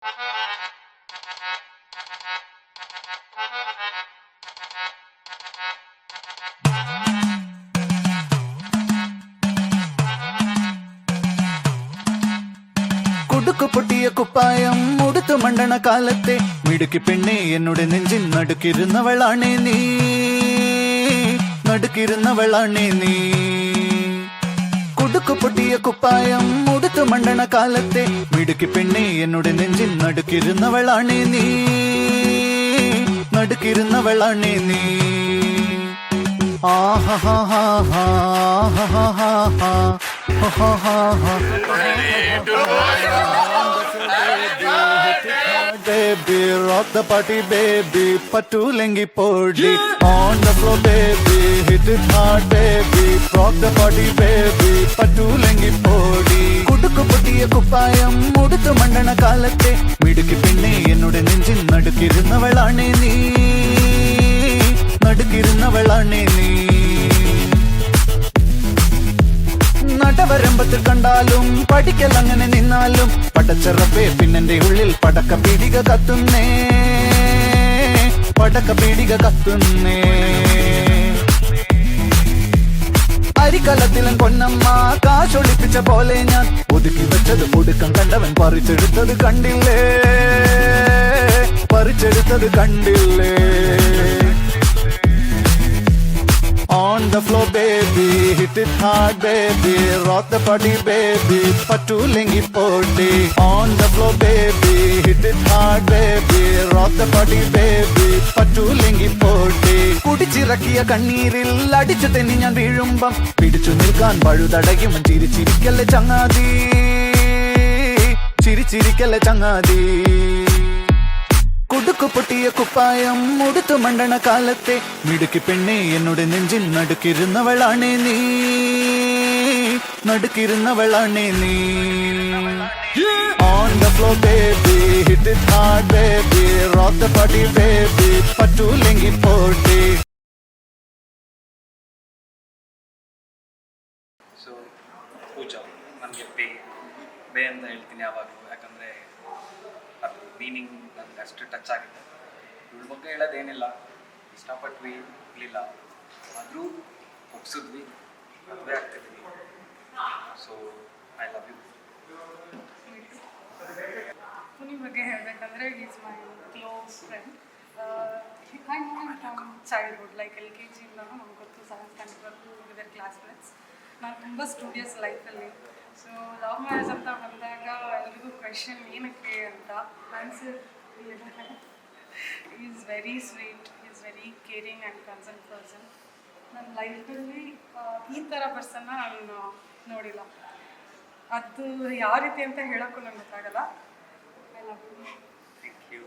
കുടുക്കു പൊട്ടിയ കുപ്പായം ഉടുത്തു മണ്ടണ കാലത്തെ മിടുക്കി പെണ്ണെ എന്നോട് നെഞ്ചിൻ നടുക്കിരുന്നവളാണേ നീ, നടുക്കിരുന്നവളാണേ നീ. കുടുക്കു പൊട്ടിയ കുപ്പായം ഉടുത്തു മണ്ടണ കാലത്തെ മിടുക്കി പെണ്ണെ എന്നോട് നെഞ്ചിൻ നടുക്കിരുന്നവളാണേ നീ, നടുക്കിരുന്നവളാണേ നീ. Baby, rock the party, baby. Patulengi podi on the floor, baby. Hit it hard, baby. Rock the party, baby. Patulengi podi. Kudukku pottiya kuppayam uduthu mandana kaalatte midukki pinne ennude nenjin nadukirunnavalane nee, nadukirunnavalane nee. നടവരമ്പത്തിൽ കണ്ടാലും പഠിക്കൽ അങ്ങനെ നിന്നാലും പടച്ചറപ്പേ പിന്നെന്റെ ഉള്ളിൽ പടക്ക പീടിക കത്തുന്നേ, പടക്ക പീടിക കത്തുന്നേ. അരിക്കലത്തിലും പൊന്നമ്മ കാശൊളിപ്പിച്ച പോലെ ഞാൻ ഒതുക്കി വെച്ചത് ഒടുക്കം കണ്ടവൻ പറിച്ചെടുത്തത് കണ്ടില്ലേ, പറിച്ചെടുത്തത് കണ്ടില്ലേ. On the floor, baby, hit it hard, baby. Rock the party, baby. Patulengi podi. On the floor, baby, hit it hard, baby. Rock the party, baby. Patulengi podi. കുടിച്ചിറക്കിയ കണ്ണീരിൽ അടിച്ചു തെന്നി ഞാൻ വീഴുമ്പം പിടിച്ചു നിൽക്കാൻ പഴുതടയും ചിരിച്ചിരിക്കല്ലേ ചങ്ങാതി, ചിരിച്ചിരിക്കല്ലേ ചങ്ങാതി. കുടുക്കു പൊട്ടിയ കുപ്പായം ഉടുത്തു മണ്ടണ കാലത്തെ മിടുക്കി പെണ്ണെ എന്നോട് നെഞ്ചിൽ നടുക്കിരുന്നവളാണേ നീ, നടുക്കിരുന്നവളാണേ നീ. On the floor, baby, hit it hard, baby. Rock the party, baby. Patulengi podi. So Pooja ನನಗೆ ಬೇ ಅಂತ ಹೇಳ್ತೀನಿ ಯಾವಾಗಲೂ, ಯಾಕಂದರೆ ಅದು ಮೀನಿಂಗ್ ನನಗೆ ಅಷ್ಟು ಟಚ್ ಆಗಿದೆ. ಇವಳ ಬಗ್ಗೆ ಹೇಳೋದೇನಿಲ್ಲ, ಇಷ್ಟಪಟ್ವಿ ಇರಲಿಲ್ಲ, ಆದರೂ ಒಪ್ಸಿದ್ವಿ, ಮದುವೆ ಆಗ್ತಿದ್ವಿ. So I love you. Puni ಬಗ್ಗೆ ಹೇಳಬೇಕಂದ್ರೆ is my close friend. I know him from childhood, like LKG ಇಂದನೂ ನಮ್ಗೆ ಗೊತ್ತು, 7th ಸ್ಟ್ಯಾಂಡರ್ಡ್ವರೆಗೂ ವಿದರ್ ಕ್ಲಾಸ್ಮೇಟ್ಸ್. ನಾನು ತುಂಬ ಸ್ಟೂಡಿಯಸ್ ಲೈಫಲ್ಲಿ. ಸೊ ಲವ್ ಮ್ಯಾರೇಜ್ ಅಂತ ಬಂದಾಗ ಎಲ್ರಿಗೂ ಕ್ವೆಶನ್ ಏನಕ್ಕೆ ಅಂತ answer is very sweet, is very caring and concern person. ನನ್ನ ಲೈಫಲ್ಲಿ ಈ ಥರ ಪರ್ಸನ್ನ ನಾನು ನೋಡಿಲ್ಲ. ಅದು ಯಾವ ರೀತಿ ಅಂತ ಹೇಳೋಕ್ಕೂ ನಂಗೆ ಗೊತ್ತಾಗಲ್ಲ. I love you. Thank you.